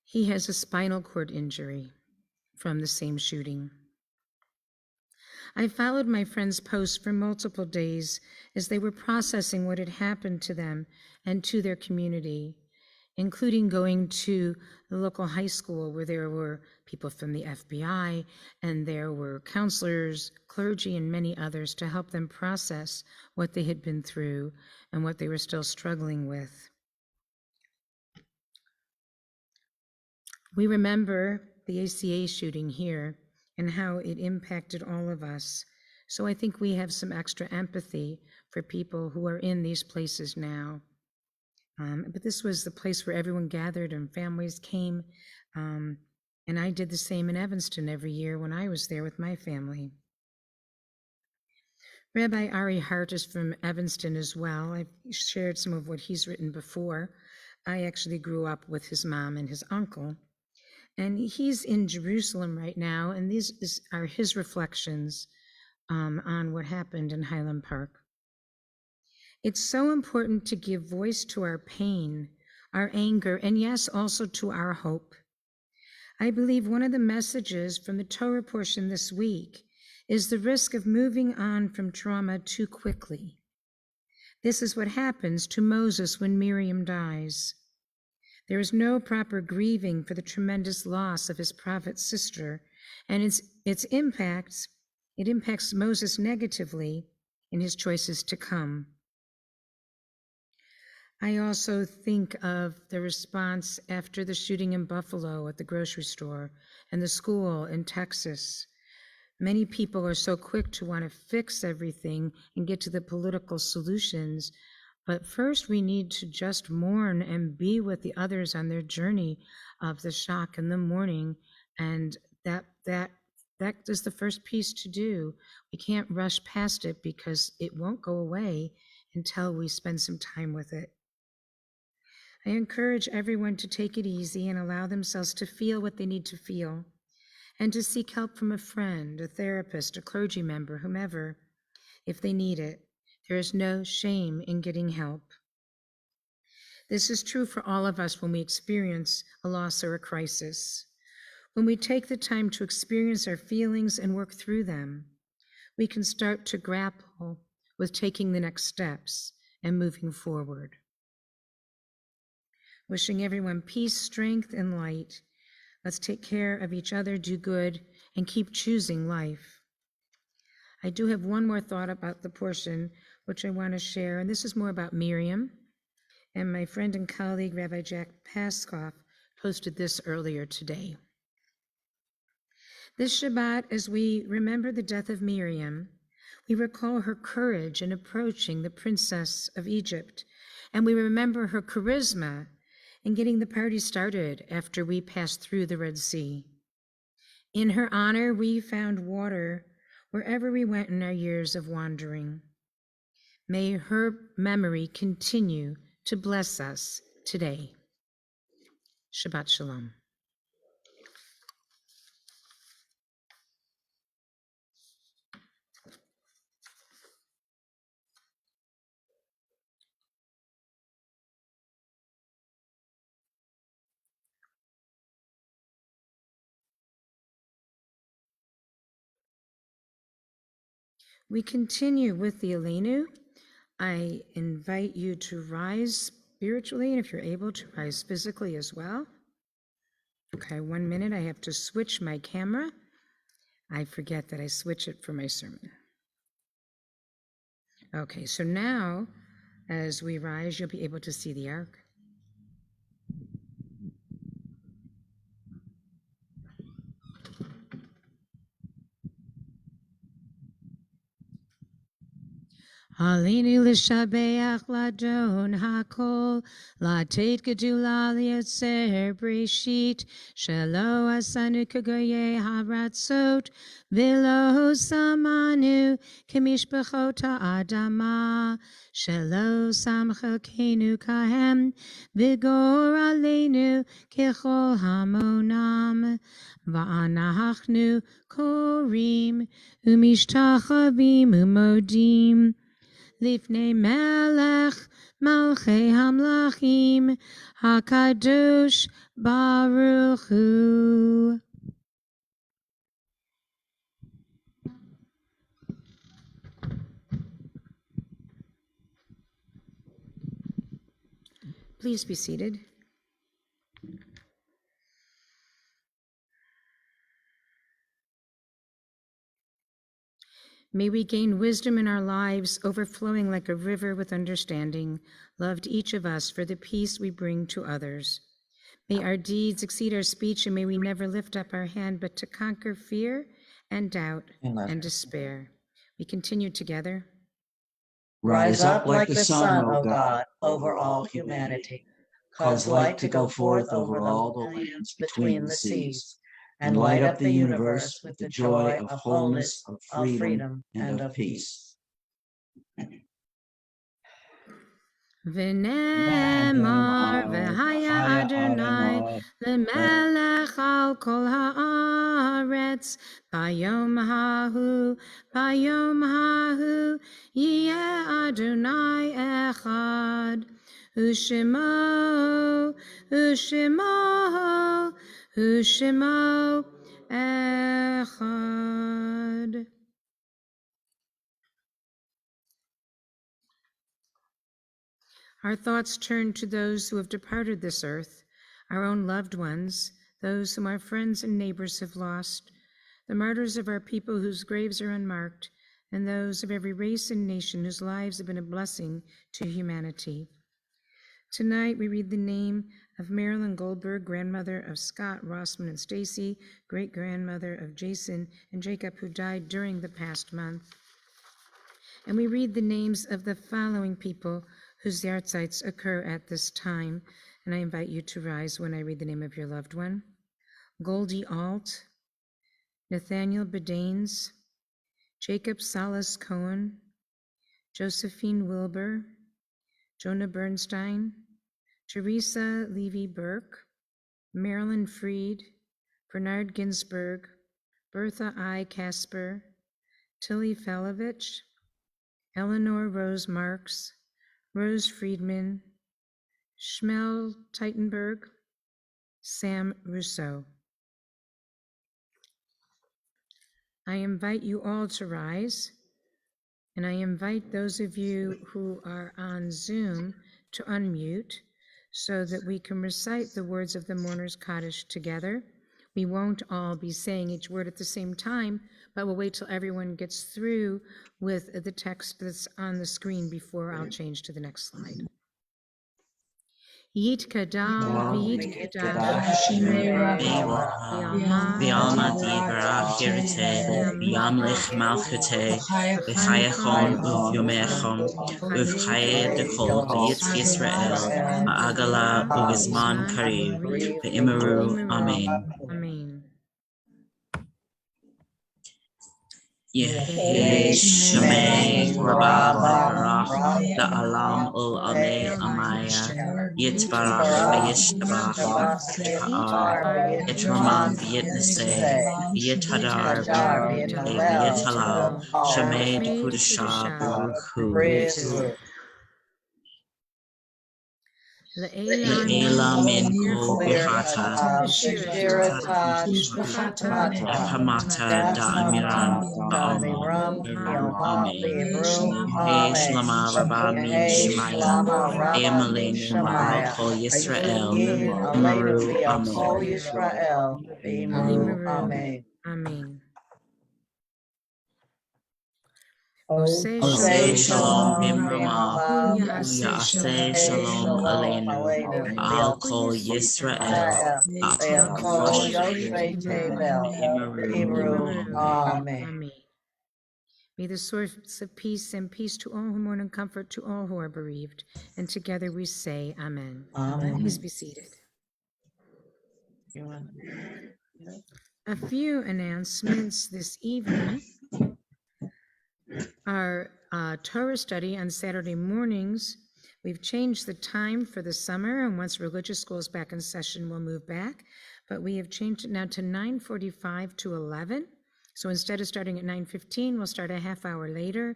He has a spinal cord injury from the same shooting. I followed my friends' posts for multiple days as they were processing what had happened to them and to their community, including going to the local high school where there were people from the FBI and there were counselors, clergy, and many others to help them process what they had been through and what they were still struggling with. We remember the ACA shooting here and how it impacted all of us. So I think we have some extra empathy for people who are in these places now. But this was the place where everyone gathered and families came. And I did the same in Evanston every year when I was there with my family. Rabbi Ari Hart is from Evanston as well. I've shared some of what he's written before. I actually grew up with his mom and his uncle. And he's in Jerusalem right now, and these are his reflections on what happened in Highland Park. It's so important to give voice to our pain, our anger, and yes, also to our hope. I believe one of the messages from the Torah portion this week is the risk of moving on from trauma too quickly. This is what happens to Moses when Miriam dies. There is no proper grieving for the tremendous loss of his prophet sister, and it impacts Moses negatively in his choices to come. I also think of the response after the shooting in Buffalo at the grocery store and the school in Texas. Many people are so quick to want to fix everything and get to the political solutions. But first, we need to just mourn and be with the others on their journey of the shock and the mourning. And that is the first piece to do. We can't rush past it because it won't go away until we spend some time with it. I encourage everyone to take it easy and allow themselves to feel what they need to feel, and to seek help from a friend, a therapist, a clergy member, whomever, if they need it. There is no shame in getting help. This is true for all of us when we experience a loss or a crisis. When we take the time to experience our feelings and work through them, we can start to grapple with taking the next steps and moving forward. Wishing everyone peace, strength, and light. Let's take care of each other, do good, and keep choosing life. I do have one more thought about the portion which I want to share, and this is more about Miriam. And my friend and colleague, Rabbi Jack Paskoff, posted this earlier today. This Shabbat, as we remember the death of Miriam, we recall her courage in approaching the princess of Egypt, and we remember her charisma in getting the party started after we passed through the Red Sea. In her honor, we found water wherever we went in our years of wandering. May her memory continue to bless us today. Shabbat Shalom. We continue with the Aleinu. I invite you to rise spiritually, and if you're able to rise physically as well. Okay, 1 minute. I have to switch my camera. I forget that I switch it for my sermon. Okay, so now as we rise, you'll be able to see the ark. Alinu l'shabeach ladon hakol, latet gedula liotzer breshit, shelo asanu kagoye haratzot, velo samanu kemishpachot ha'adama, shelo samchokenu kahem, vigor alenu kechol hamonam, va'anachnu korim, umishtachavim umodim, Lifnei Melech Malchei Hamlachim Hakadosh Baruch Hu. Please be seated. May we gain wisdom in our lives, overflowing like a river with understanding, loved each of us for the peace we bring to others. May our deeds exceed our speech, and may we never lift up our hand but to conquer fear and doubt and despair. We continue together. Rise up like the sun, O God, over all humanity. Cause light to go forth over all the lands between the seas, and light up the universe with the joy of wholeness, of freedom, and of peace. V'nemar v'haya Adonai l'melech al kol haaretz bayom hahu yeh Adonai echad u'shemo echad. Our thoughts turn to those who have departed this earth, our own loved ones, those whom our friends and neighbors have lost, the martyrs of our people whose graves are unmarked, and those of every race and nation whose lives have been a blessing to humanity. Tonight we read the name of Marilyn Goldberg, grandmother of Scott, Rossman, and Stacy, great-grandmother of Jason and Jacob, who died during the past month. And we read the names of the following people whose yahrzeits occur at this time, and I invite you to rise when I read the name of your loved one. Goldie Alt, Nathaniel Bedaines, Jacob Salas Cohen, Josephine Wilbur, Jonah Bernstein, Teresa Levy Burke, Marilyn Freed, Bernard Ginsberg, Bertha I. Casper, Tilly Felovich, Eleanor Rose Marks, Rose Friedman, Schmel Teitenberg, Sam Rousseau. I invite you all to rise, and I invite those of you who are on Zoom to unmute so that we can recite the words of the Mourner's Kaddish together. We won't all be saying each word at the same time, but we'll wait till everyone gets through with the text that's on the screen before I'll change to the next slide. Yitkadal v'yitkadash V'alma divrach yirteh, v'yamlich malchuteh, v'chayachon u'vyomechon, u'v'chayeh dekol b'yit Yisrael, ha'agala u'vizman kariv, v'imeru amen. Amen. Yehi Shemei Rabba Barach La'alam Ul Amei Amaya Yitbarach V'yishtabach Ha'ar Yitramam V'yitneseh V'yithadar V'yithalal Shemei D'Kudashah Baruch Hu. Le'ela Minko Birhata Shirata Hamata Da'amiram Damiram Amen. Librum Hey Amen. Shlama Rabami Shemaya Emalenu Ma'al Kol Yisrael Umaru Amen. Israel Bimu Amen. Amen. Say Shalom Shalom Bimrama Bimrama Ya'aseh Shalom Aleinu Al Kol Yisrael Kol Yoshvei Tevel Imru Amen. Amen. May the source of peace and peace to all who mourn and comfort to all who are bereaved. And together we say, Amen. Amen. Please be seated. A few announcements this evening. Our Torah study on Saturday mornings, we've changed the time for the summer, and once religious school is back in session, we'll move back. But we have changed it now to 9:45 to 11. So instead of starting at 9:15, we'll start a half hour later,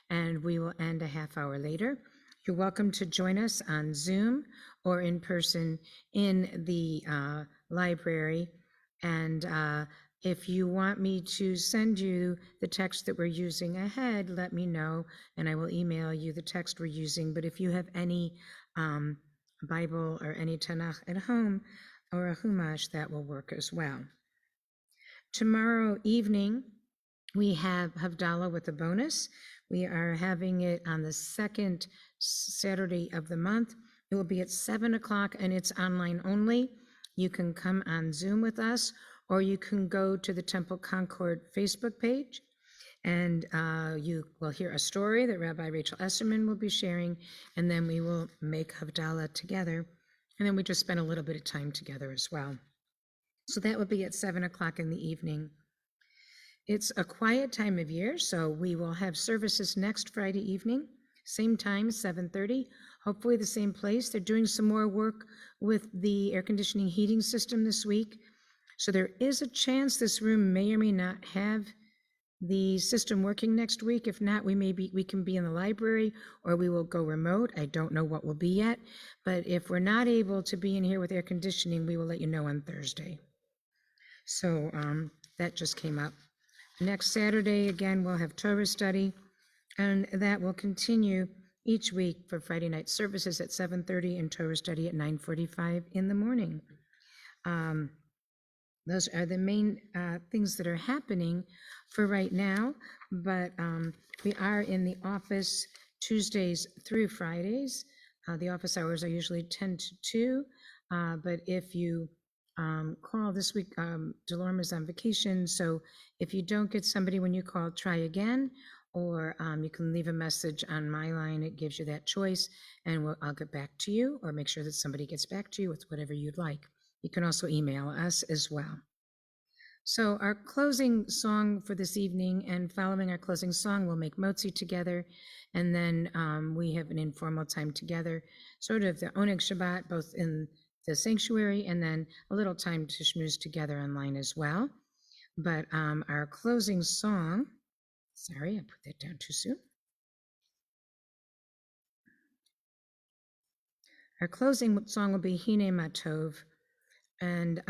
and we will end a half hour later. You're welcome to join us on Zoom or in person in the library. And if you want me to send you the text that we're using ahead, let me know, and I will email you the text we're using. But if you have any Bible or any Tanakh at home or a Humash, that will work as well. Tomorrow evening, we have Havdalah with a bonus. We are having it on the second Saturday of the month. It will be at 7 o'clock, and it's online only. You can come on Zoom with us, or you can go to the Temple Concord Facebook page, and you will hear a story that Rabbi Rachel Esserman will be sharing, and then we will make Havdalah together, and then we just spend a little bit of time together as well. So that will be at 7 o'clock in the evening. It's a quiet time of year, so we will have services next Friday evening, same time, 7:30, hopefully the same place. They're doing some more work with the air conditioning heating system this week. So there is a chance this room may or may not have the system working next week. If not, we can be in the library, or we will go remote. I don't know what will be yet, but if we're not able to be in here with air conditioning, we will let you know on Thursday. So that just came up. Next Saturday, again, we'll have Torah study, and that will continue each week for Friday night services at 7:30 and Torah study at 9:45 in the morning. Those are the main things that are happening for right now, but we are in the office Tuesdays through Fridays. The office hours are usually 10 to 2, but if you call this week, Delorme is on vacation, so if you don't get somebody when you call, try again, or you can leave a message on my line. It gives you that choice, and I'll get back to you, or make sure that somebody gets back to you with whatever you'd like. You can also email us as well. So our closing song for this evening, and following our closing song, we'll make motzi together, and then we have an informal time together, sort of the Oneg Shabbat, both in the sanctuary, and then a little time to schmooze together online as well. But our closing song, sorry, I put that down too soon. Our closing song will be Hine Matov, and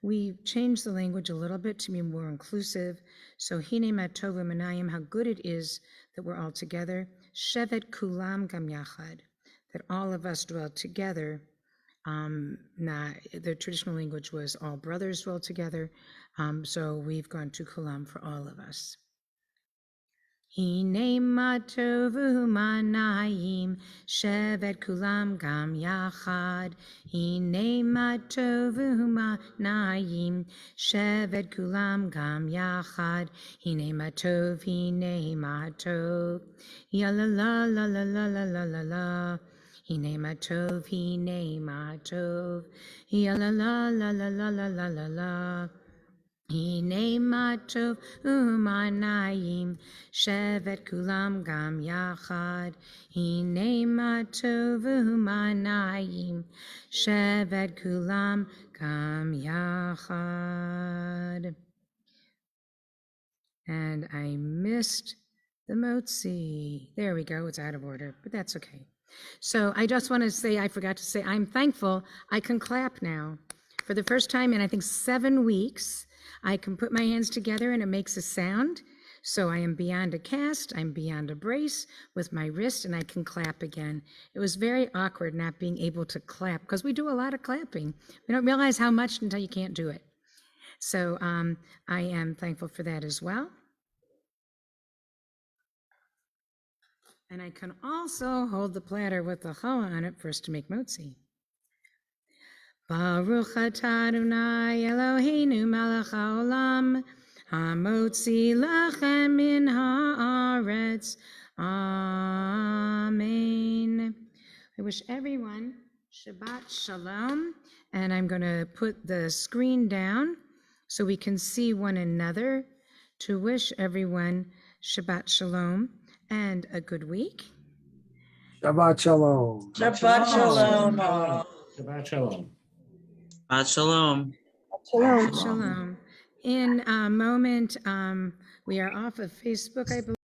we changed the language a little bit to be more inclusive. So Hine Matov Manayim, how good it is that we're all together. Shevet Kulam Gam Yachad, that all of us dwell together. The traditional language was all brothers dwell together, so we've gone to Kulam for all of us. Hine matov u'manayim, shevet kulam gam yachad. Hine matov u'manayim, shevet kulam gam yachad. Hine matov, ya la la la la la la la la la. Hine matov, ya la la la la la la la la la. Hine matov u'manayim, shevet kulam gam yachad. Hine matov u'manayim, shevet kulam gam yachad. And I missed the motzi. There we go. It's out of order, but that's okay. So I just want to say, I forgot to say, I'm thankful I can clap now. For the first time in, I think, 7 weeks, I can put my hands together and it makes a sound. So I am beyond a cast, I'm beyond a brace with my wrist, and I can clap again. It was very awkward not being able to clap because we do a lot of clapping. We don't realize how much until you can't do it. So I am thankful for that as well. And I can also hold the platter with the challah on it for us to make motzi. Baruch atah Adonai Eloheinu melech haolam, hamotzi lachem min haaretz. Amen. I wish everyone Shabbat Shalom, and I'm going to put the screen down so we can see one another to wish everyone Shabbat Shalom and a good week. Shabbat Shalom. Shabbat Shalom. Shabbat Shalom. Shalom. Shalom. In a moment, we are off of Facebook, I believe.